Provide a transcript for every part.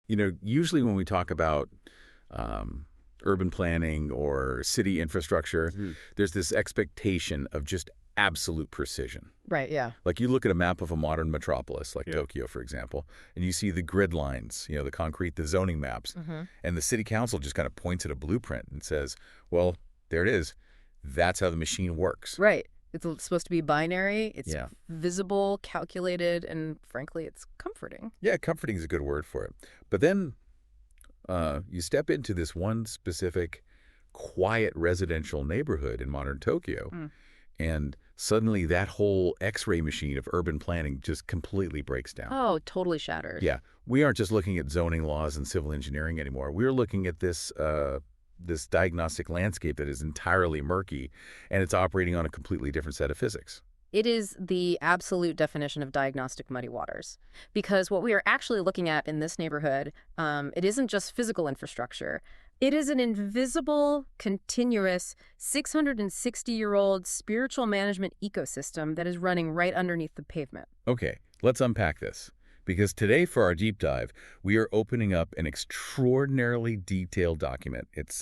Usually when we talk about urban planning or city infrastructure, there's this expectation of just absolute precision. Right, yeah. Like you look at a map of a modern metropolis, like Tokyo, for example, and you see the grid lines, the concrete, the zoning maps, and the city council just kind of points at a blueprint and says, well, there it is. That's how the machine works. Right. It's supposed to be binary. It's visible, calculated, and frankly, it's comforting. Yeah, comforting is a good word for it. But then you step into this one specific quiet residential neighborhood in modern Tokyo, and suddenly that whole X-ray machine of urban planning just completely breaks down. Oh, totally shattered. Yeah. We aren't just looking at zoning laws and civil engineering anymore. We're looking at this diagnostic landscape that is entirely murky, and it's operating on a completely different set of physics. It is the absolute definition of diagnostic muddy waters, because what we are actually looking at in this neighborhood, it isn't just physical infrastructure. It is an invisible, continuous, 660-year-old spiritual management ecosystem that is running right underneath the pavement. Okay, let's unpack this. Because today, for our deep dive, we are opening up an extraordinarily detailed document. It's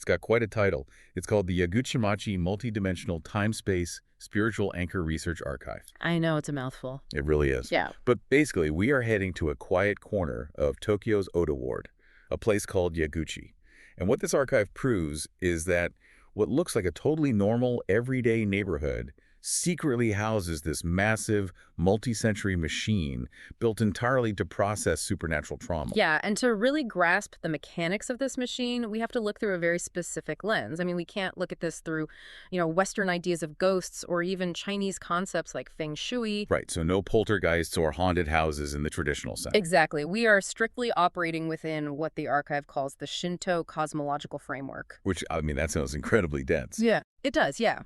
got quite a title. It's called the Yaguchi-machi Multidimensional Time-Space Spiritual Anchor Research Archive. I know, it's a mouthful. It really is. Yeah. But basically, we are heading to a quiet corner of Tokyo's Oda Ward, a place called Yaguchi. And what this archive proves is that what looks like a totally normal, everyday neighborhood secretly houses this massive, multi-century machine built entirely to process supernatural trauma. Yeah, and to really grasp the mechanics of this machine, we have to look through a very specific lens. I mean, we can't look at this through, Western ideas of ghosts or even Chinese concepts like feng shui. Right, so no poltergeists or haunted houses in the traditional sense. Exactly. We are strictly operating within what the archive calls the Shinto cosmological framework. Which, that sounds incredibly dense. Yeah, it does, yeah.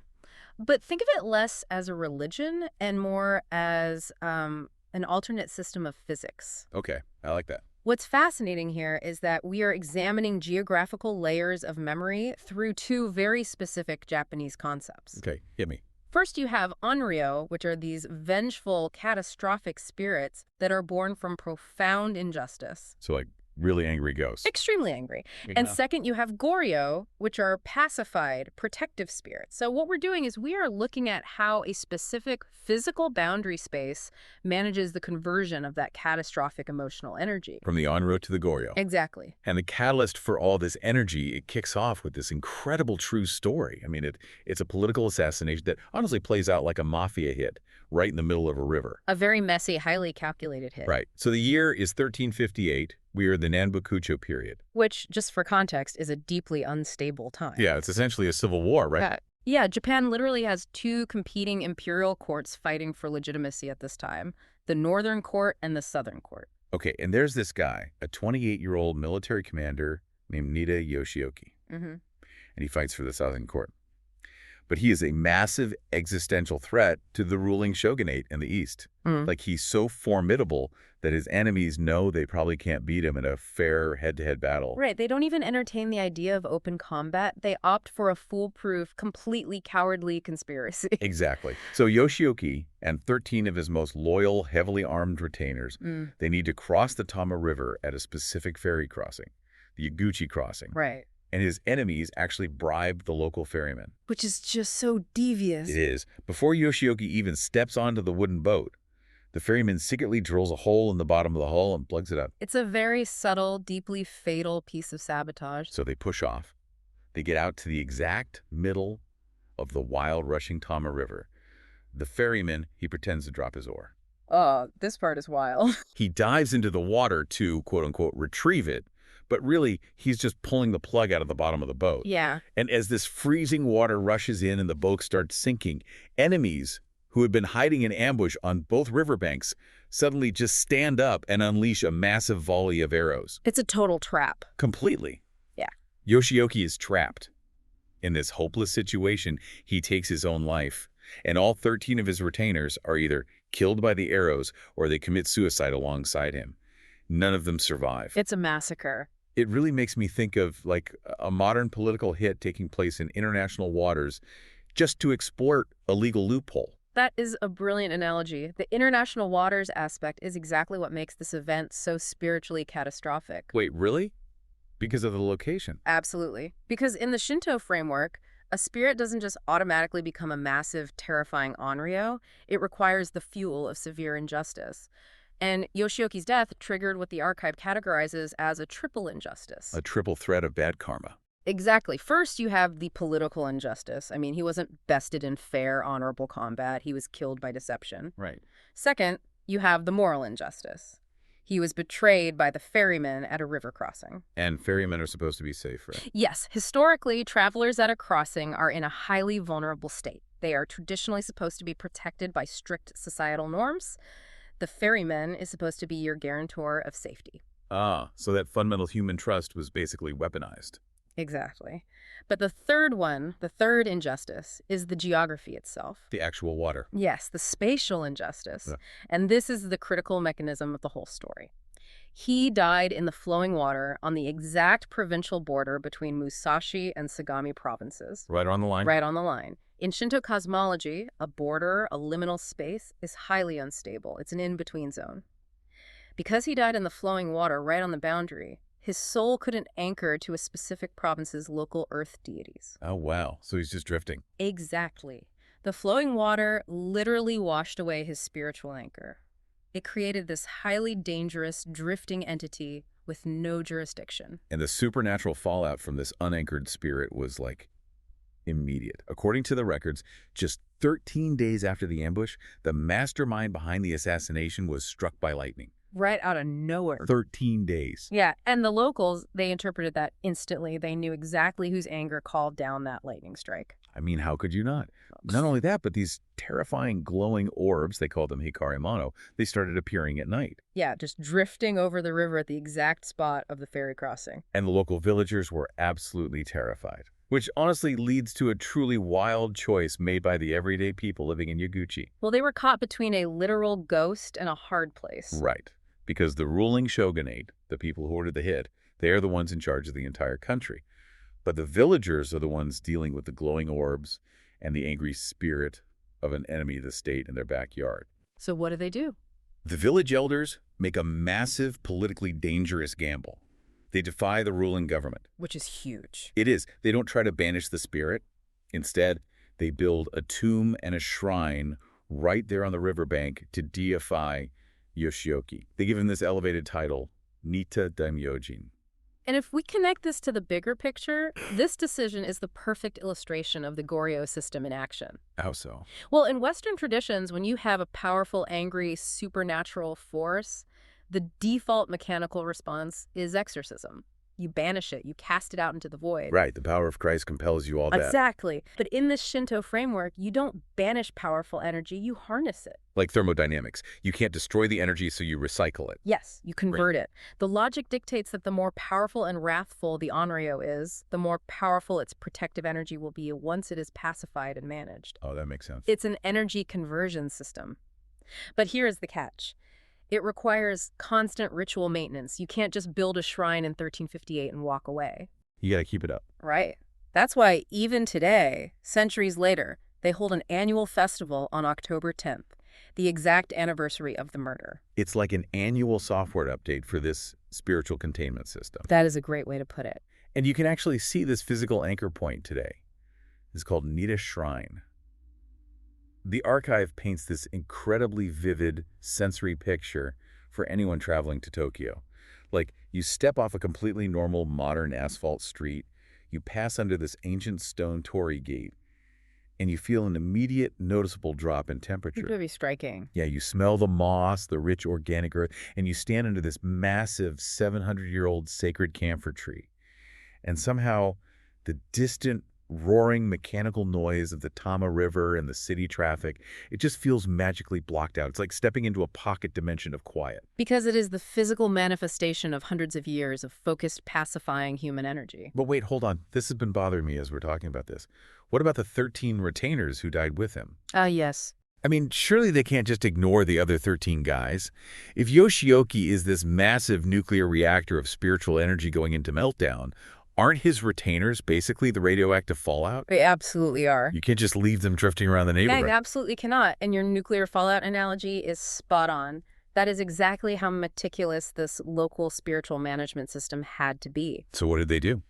But think of it less as a religion and more as an alternate system of physics. Okay, I like that. What's fascinating here is that we are examining geographical layers of memory through two very specific Japanese concepts. Okay, hit me. First, you have onryō, which are these vengeful, catastrophic spirits that are born from profound injustice. So like really angry ghosts. Extremely angry. And second, you have goryō, which are pacified, protective spirits. So what we're doing is we are looking at how a specific physical boundary space manages the conversion of that catastrophic emotional energy. From the onryō to the goryō. Exactly. And the catalyst for all this energy, it kicks off with this incredible true story. It's a political assassination that honestly plays out like a mafia hit right in the middle of a river. A very messy, highly calculated hit. Right. So the year is 1358. We are in the Nanbokucho period. Which, just for context, is a deeply unstable time. Yeah, it's essentially a civil war, right? Yeah, Japan literally has two competing imperial courts fighting for legitimacy at this time, the Northern Court and the Southern Court. Okay, and there's this guy, a 28-year-old military commander named Nitta Yoshioki. And he fights for the Southern Court. But he is a massive existential threat to the ruling shogunate in the East. Like, he's so formidable that his enemies know they probably can't beat him in a fair head-to-head battle. Right. They don't even entertain the idea of open combat. They opt for a foolproof, completely cowardly conspiracy. Exactly. So Yoshioki and 13 of his most loyal, heavily armed retainers, they need to cross the Tama River at a specific ferry crossing, the Yaguchi crossing. Right. And his enemies actually bribe the local ferryman. Which is just so devious. It is. Before Yoshioki even steps onto the wooden boat, the ferryman secretly drills a hole in the bottom of the hull and plugs it up. It's a very subtle, deeply fatal piece of sabotage. So they push off. They get out to the exact middle of the wild, rushing Tama River. The ferryman, he pretends to drop his oar. This part is wild. He dives into the water to, quote-unquote, retrieve it, but really, he's just pulling the plug out of the bottom of the boat. Yeah. And as this freezing water rushes in and the boat starts sinking, enemies who had been hiding in ambush on both riverbanks suddenly just stand up and unleash a massive volley of arrows. It's a total trap. Completely. Yeah. Yoshioki is trapped. In this hopeless situation, he takes his own life, and all 13 of his retainers are either killed by the arrows or they commit suicide alongside him. None of them survive. It's a massacre. It really makes me think of like a modern political hit taking place in international waters just to exploit a legal loophole. That is a brilliant analogy. The international waters aspect is exactly what makes this event so spiritually catastrophic. Wait, really? Because of the location? Absolutely. Because in the Shinto framework, a spirit doesn't just automatically become a massive, terrifying onryō. It requires the fuel of severe injustice. And Yoshioki's death triggered what the archive categorizes as a triple injustice. A triple threat of bad karma. Exactly. First, you have the political injustice. I mean, he wasn't bested in fair, honorable combat. He was killed by deception. Right. Second, you have the moral injustice. He was betrayed by the ferryman at a river crossing. And ferrymen are supposed to be safe, right? Yes, historically, travelers at a crossing are in a highly vulnerable state. They are traditionally supposed to be protected by strict societal norms. The ferryman is supposed to be your guarantor of safety. Ah, so that fundamental human trust was basically weaponized. Exactly. But the third injustice, is the geography itself. The actual water. Yes, the spatial injustice. Yeah. And this is the critical mechanism of the whole story. He died in the flowing water on the exact provincial border between Musashi and Sagami provinces. Right on the line? Right on the line. In Shinto cosmology, a border, a liminal space, is highly unstable. It's an in-between zone. Because he died in the flowing water right on the boundary, his soul couldn't anchor to a specific province's local earth deities. Oh, wow. So he's just drifting. Exactly. The flowing water literally washed away his spiritual anchor. It created this highly dangerous, drifting entity with no jurisdiction. And the supernatural fallout from this unanchored spirit was, like, immediate. According to the records, just 13 days after the ambush, the mastermind behind the assassination was struck by lightning. Right out of nowhere. 13 days. Yeah, and the locals, they interpreted that instantly. They knew exactly whose anger called down that lightning strike. I mean, how could you not? Not only that, but these terrifying glowing orbs, they called them hikarimano, they started appearing at night. Yeah, just drifting over the river at the exact spot of the ferry crossing. And the local villagers were absolutely terrified, which honestly leads to a truly wild choice made by the everyday people living in Yaguchi. Well, they were caught between a literal ghost and a hard place. Right. Because the ruling shogunate, the people who ordered the hit, they are the ones in charge of the entire country. But the villagers are the ones dealing with the glowing orbs and the angry spirit of an enemy of the state in their backyard. So what do? The village elders make a massive, politically dangerous gamble. They defy the ruling government. Which is huge. It is. They don't try to banish the spirit. Instead, they build a tomb and a shrine right there on the riverbank to deify Yoshioki. They give him this elevated title, Nitta Daimyojin. And if we connect this to the bigger picture, this decision is the perfect illustration of the goryō system in action. How so? Well, in Western traditions, when you have a powerful, angry, supernatural force, the default mechanical response is exorcism. You banish it, you cast it out into the void. Right, the power of Christ compels you all that. Exactly. But in this Shinto framework, you don't banish powerful energy, you harness it. Like thermodynamics. You can't destroy the energy, so you recycle it. Yes, you convert it. The logic dictates that the more powerful and wrathful the onryō is, the more powerful its protective energy will be once it is pacified and managed. Oh, that makes sense. It's an energy conversion system. But here is the catch. It requires constant ritual maintenance. You can't just build a shrine in 1358 and walk away. You gotta keep it up. Right. That's why even today, centuries later, they hold an annual festival on October 10th, the exact anniversary of the murder. It's like an annual software update for this spiritual containment system. That is a great way to put it. And you can actually see this physical anchor point today. It's called Nitta Shrine. The archive paints this incredibly vivid sensory picture for anyone traveling to Tokyo. Like, you step off a completely normal modern asphalt street, you pass under this ancient stone torii gate, and you feel an immediate noticeable drop in temperature. It's really striking. Yeah, you smell the moss, the rich organic earth, and you stand under this massive 700-year-old sacred camphor tree. And somehow, the distant roaring mechanical noise of the Tama River and the city traffic, it just feels magically blocked out. It's like stepping into a pocket dimension of quiet. Because it is the physical manifestation of hundreds of years of focused, pacifying human energy. But wait, hold on. This has been bothering me as we're talking about this. What about the 13 retainers who died with him? Yes. I mean, surely they can't just ignore the other 13 guys. If Yoshioki is this massive nuclear reactor of spiritual energy going into meltdown, Aren't his retainers basically the radioactive fallout? They absolutely are. You can't just leave them drifting around the Yeah, neighborhood. you absolutely cannot. And your nuclear fallout analogy is spot on. That is exactly how meticulous this local spiritual management system had to be. So what did they do?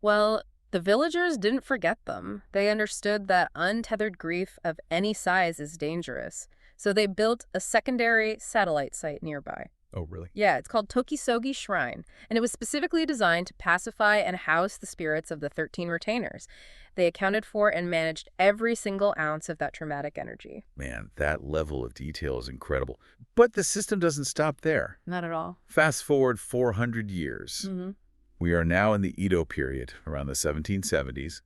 Well, the villagers didn't forget them. They understood that untethered grief of any size is dangerous. So they built a secondary satellite site nearby. Oh, really? Yeah, it's called Yaguchi Shrine, and it was specifically designed to pacify and house the spirits of the 13 retainers. They accounted for and managed every single ounce of that traumatic energy. Man, that level of detail is incredible. But the system doesn't stop there. Not at all. Fast forward 400 years. We are now in the Edo-period, around the 1770s,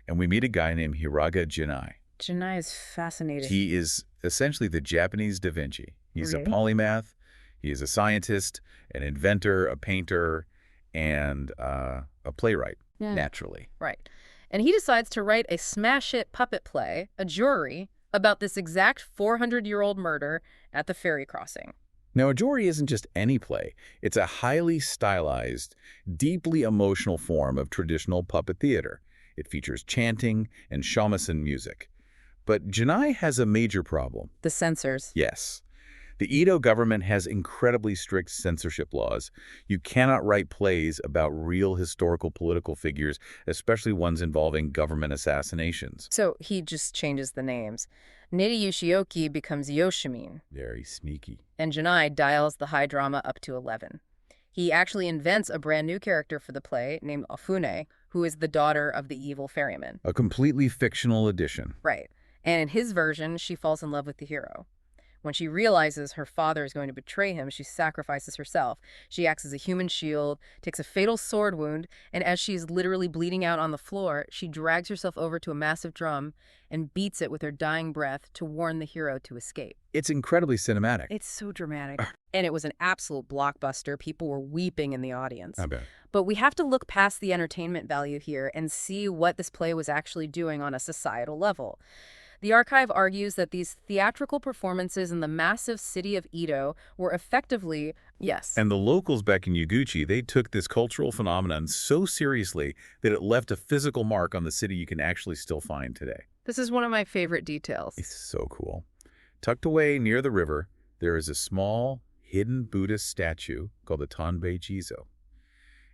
and we meet a guy named Hiraga Jinai. Jinai is fascinating. He is essentially the Japanese Da Vinci. He's Really? a polymath. He is a scientist, an inventor, a painter, and a playwright, naturally. Right. And he decides to write a smash-hit puppet play, a jury, about this exact 400-year-old murder at the ferry crossing. Now, a jori isn't just any play. It's a highly stylized, deeply emotional form of traditional puppet theater. It features chanting and shamisen music. But Jinai has a major problem. The censors. Yes. The Edo government has incredibly strict censorship laws. You cannot write plays about real historical political figures, especially ones involving government assassinations. So he just changes the names. Nitta Yoshioki becomes Yoshimine. Very sneaky. And Jinai dials the high drama up to 11. He actually invents a brand new character for the play named Ofune, who is the daughter of the evil ferryman. A completely fictional addition. Right. And in his version, she falls in love with the hero. When she realizes her father is going to betray him, she sacrifices herself. She acts as a human shield, takes a fatal sword wound, and as she's literally bleeding out on the floor, she drags herself over to a massive drum and beats it with her dying breath to warn the hero to escape. It's incredibly cinematic. It's so dramatic. And it was an absolute blockbuster. People were weeping in the audience. I bet. But we have to look past the entertainment value here and see what this play was actually doing on a societal level. The archive argues that these theatrical performances in the massive city of Edo were effectively, And the locals back in Yaguchi, they took this cultural phenomenon so seriously that it left a physical mark on the city you can actually still find today. This is one of my favorite details. It's so cool. Tucked away near the river, there is a small, hidden Buddhist statue called the Tanbei Jizo,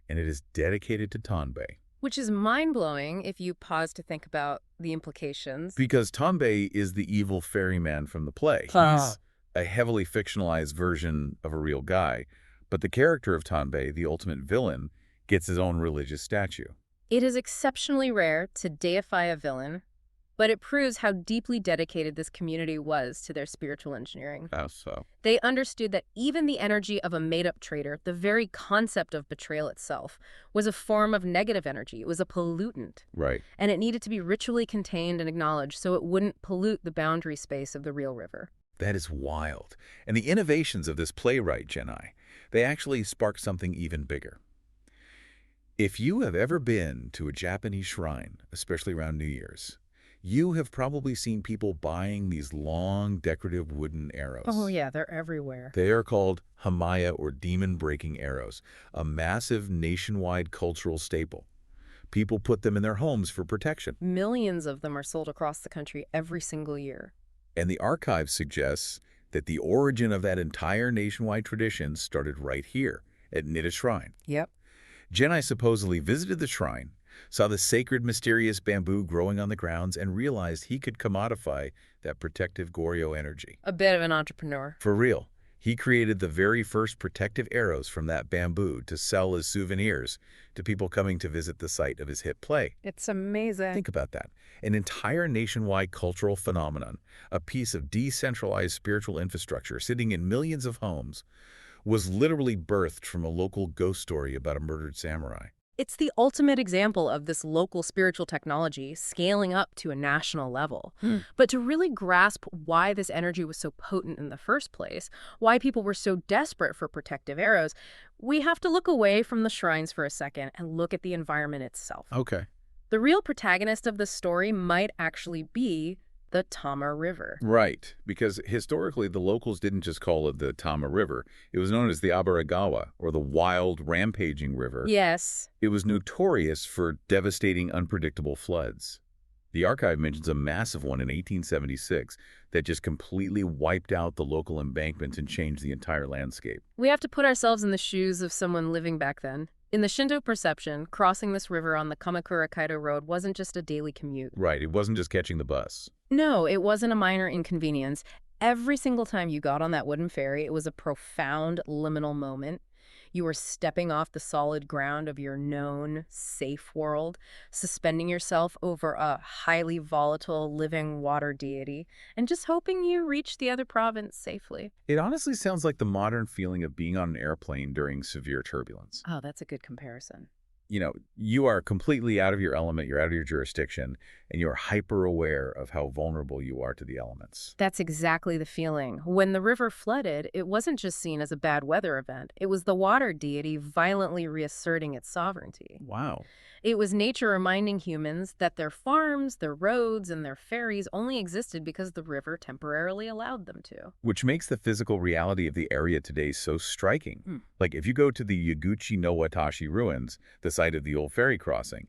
and it is dedicated to Tanbei. Which is mind-blowing if you pause to think about the implications. Because Tanbei is the evil ferryman from the play. He's a heavily fictionalized version of a real guy, but the character of Tanbei, the ultimate villain, gets his own religious statue. It is exceptionally rare to deify a villain, but it proves how deeply dedicated this community was to their spiritual engineering. How so? They understood that even the energy of a made-up traitor, the very concept of betrayal itself, was a form of negative energy. It was a pollutant. Right. And it needed to be ritually contained and acknowledged so it wouldn't pollute the boundary space of the real river. That is wild. And the innovations of this playwright, Jinai, they actually sparked something even bigger. If you have ever been to a Japanese shrine, especially around New Year's, you have probably seen people buying these long, decorative wooden arrows. Oh, yeah, they're everywhere. They are called hamaya, or demon-breaking arrows, a massive nationwide cultural staple. People put them in their homes for protection. Millions of them are sold across the country every single year. And the archive suggests that the origin of that entire nationwide tradition started right here at Nitta Shrine. Yep. Jinai supposedly visited the shrine, saw the sacred, mysterious bamboo growing on the grounds, and realized he could commodify that protective goryō energy. A bit of an entrepreneur. For real. He created the very first protective arrows from that bamboo to sell as souvenirs to people coming to visit the site of his hit play. It's amazing. Think about that. An entire nationwide cultural phenomenon, a piece of decentralized spiritual infrastructure sitting in millions of homes, was literally birthed from a local ghost story about a murdered samurai. It's the ultimate example of this local spiritual technology scaling up to a national level. But to really grasp why this energy was so potent in the first place, why people were so desperate for protective arrows, we have to look away from the shrines for a second and look at the environment itself. Okay. The real protagonist of the story might actually be the Tama River. Right, because historically the locals didn't just call it the Tama River. It was known as the Abaragawa, or the Wild Rampaging River. Yes. It was notorious for devastating, unpredictable floods. The archive mentions a massive one in 1876 that just completely wiped out the local embankments and changed the entire landscape. We have to put ourselves in the shoes of someone living back then. In the Shinto perception, crossing this river on the Kamakura-Kaido Road wasn't just a daily commute. Right, it wasn't just catching the bus. No, it wasn't a minor inconvenience. Every single time you got on that wooden ferry, it was a profound liminal moment. You were stepping off the solid ground of your known, safe world, suspending yourself over a highly volatile living water deity, and just hoping you reach the other province safely. It honestly sounds like the modern feeling of being on an airplane during severe turbulence. Oh, that's a good comparison. You know, you are completely out of your element, you're out of your jurisdiction, and you're hyper-aware of how vulnerable you are to the elements. That's exactly the feeling. When the river flooded, it wasn't just seen as a bad weather event. It was the water deity violently reasserting its sovereignty. Wow. It was nature reminding humans that their farms, their roads, and their ferries only existed because the river temporarily allowed them to. Which makes the physical reality of the area today so striking. Like, if you go to the Yaguchi-machi ruins, the site of the old ferry crossing,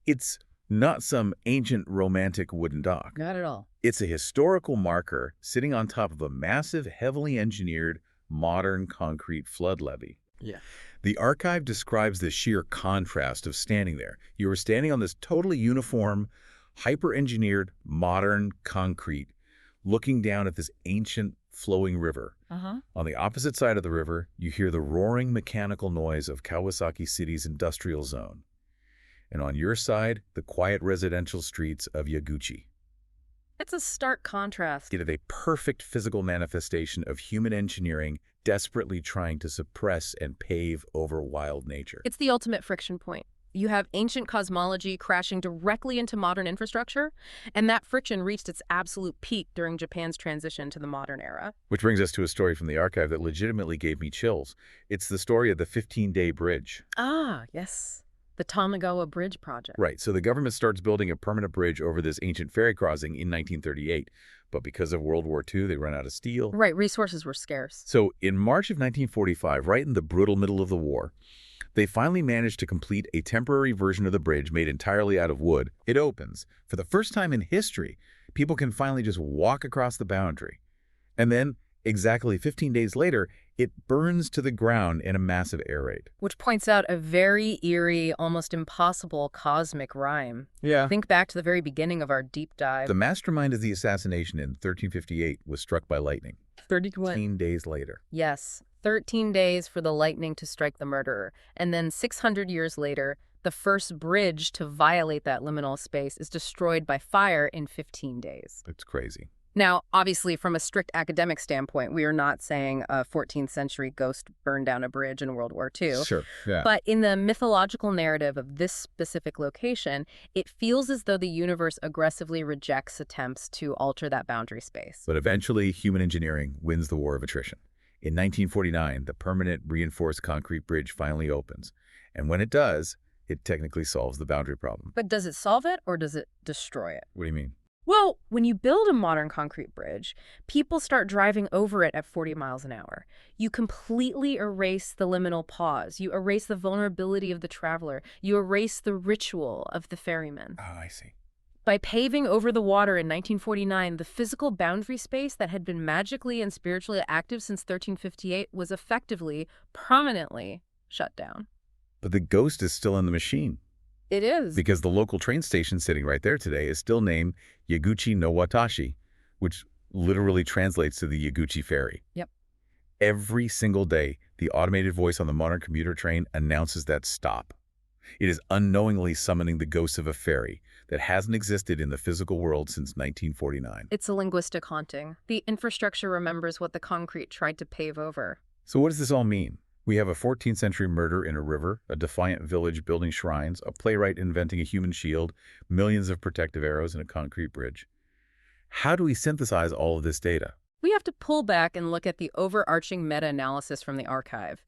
it's not some ancient romantic wooden dock. Not at all. It's a historical marker sitting on top of a massive, heavily engineered, modern concrete flood levee. Yeah. The archive describes the sheer contrast of standing there. You were standing on this totally uniform, hyper-engineered, modern concrete, looking down at this ancient, flowing river. On the opposite side of the river, you hear the roaring mechanical noise of Kawasaki City's industrial zone. And on your side, the quiet residential streets of Yaguchi. It's a stark contrast. It is a perfect physical manifestation of human engineering desperately trying to suppress and pave over wild nature. It's the ultimate friction point. You have ancient cosmology crashing directly into modern infrastructure, and that friction reached its absolute peak during Japan's transition to the modern era. Which brings us to a story from the archive that legitimately gave me chills. It's the story of the 15-day bridge. Ah, yes. The Tamagawa Bridge project. Right, so the government starts building a permanent bridge over this ancient ferry crossing in 1938. But because of World War II, they run out of steel. Right, resources were scarce. So in March of 1945, right in the brutal middle of the war, they finally managed to complete a temporary version of the bridge made entirely out of wood. It opens. For the first time in history, people can finally just walk across the boundary. And then, exactly 15 days later, it burns to the ground in a massive air raid. Which points out a very eerie, almost impossible cosmic rhyme. Yeah. Think back to the very beginning of our deep dive. The mastermind of the assassination in 1358 was struck by lightning. 13 days later. Yes, 13 days for the lightning to strike the murderer. And then 600 years later, the first bridge to violate that liminal space is destroyed by fire in 15 days. It's crazy. Now, obviously, from a strict academic standpoint, we are not saying a 14th century ghost burned down a bridge in World War II. Sure, yeah. But in the mythological narrative of this specific location, it feels as though the universe aggressively rejects attempts to alter that boundary space. But eventually, human engineering wins the war of attrition. In 1949, the permanent reinforced concrete bridge finally opens. And when it does, it technically solves the boundary problem. But does it solve it or does it destroy it? What do you mean? Well, when you build a modern concrete bridge, people start driving over it at 40 miles an hour. You completely erase the liminal pause. You erase the vulnerability of the traveler. You erase the ritual of the ferryman. Oh, I see. By paving over the water in 1949, the physical boundary space that had been magically and spiritually active since 1358 was effectively, permanently shut down. But the ghost is still in the machine. It is. Because the local train station sitting right there today is still named Yaguchi no Watashi, which literally translates to the Yaguchi Ferry. Yep. Every single day, the automated voice on the modern commuter train announces that stop. It is unknowingly summoning the ghost of a ferry that hasn't existed in the physical world since 1949. It's a linguistic haunting. The infrastructure remembers what the concrete tried to pave over. So what does this all mean? We have a 14th century murder in a river, a defiant village building shrines, a playwright inventing a human shield, millions of protective arrows, and a concrete bridge. How do we synthesize all of this data? We have to pull back and look at the overarching meta-analysis from the archive.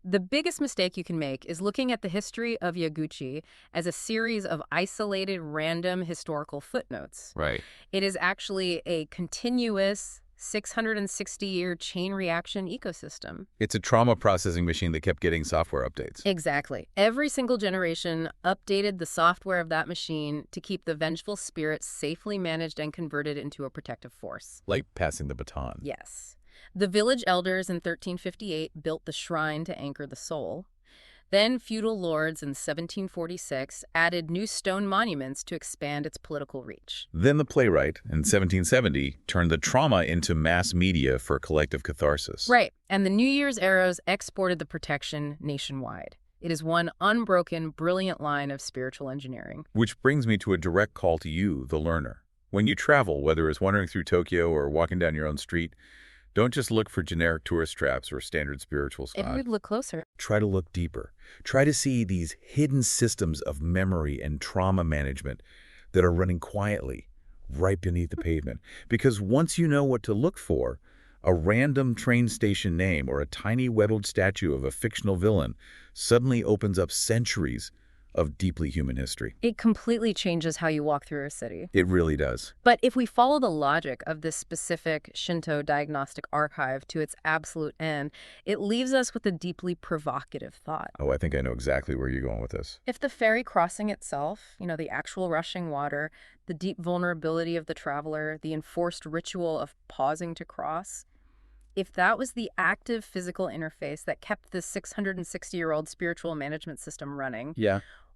The biggest mistake you can make is looking at the history of Yaguchi as a series of isolated, random historical footnotes. Right. It is actually a continuous 660-year chain reaction ecosystem. It's a trauma processing machine that kept getting software updates. Exactly. Every single generation updated the software of that machine to keep the vengeful spirit safely managed and converted into a protective force. Like passing the baton. Yes. The village elders in 1358 built the shrine to anchor the soul. Then feudal lords in 1746 added new stone monuments to expand its political reach. Then the playwright, in 1770, turned the trauma into mass media for collective catharsis. Right, and the New Year's arrows exported the protection nationwide. It is one unbroken, brilliant line of spiritual engineering. Which brings me to a direct call to you, the learner. When you travel, whether it's wandering through Tokyo or walking down your own street, don't just look for generic tourist traps or standard spiritual spots. If we look closer. Try to look deeper. Try to see these hidden systems of memory and trauma management that are running quietly right beneath the pavement. Because once you know what to look for, a random train station name or a tiny webbed statue of a fictional villain suddenly opens up centuries of deeply human history. It completely changes how you walk through a city. It really does. But if we follow the logic of this specific Shinto diagnostic archive to its absolute end, it leaves us with a deeply provocative thought. Oh, I think I know exactly where you're going with this. If the ferry crossing itself, the actual rushing water, the deep vulnerability of the traveler, the enforced ritual of pausing to cross, if that was the active physical interface that kept this 660-year-old spiritual management system running,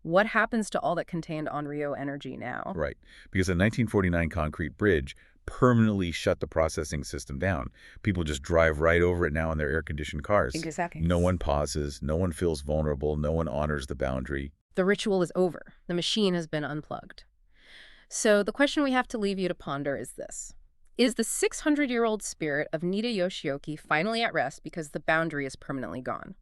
what happens to all that contained onryō energy now? Right, because a 1949 concrete bridge permanently shut the processing system down. People just drive right over it now in their air-conditioned cars. Exactly. No one pauses, no one feels vulnerable, no one honors the boundary. The ritual is over. The machine has been unplugged. So the question we have to leave you to ponder is this. Is the 600-year-old spirit of Nitta Yoshioki finally at rest because the boundary is permanently gone?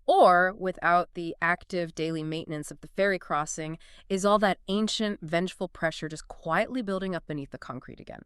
Or, without the active daily maintenance of the ferry crossing, is all that ancient, vengeful pressure just quietly building up beneath the concrete again?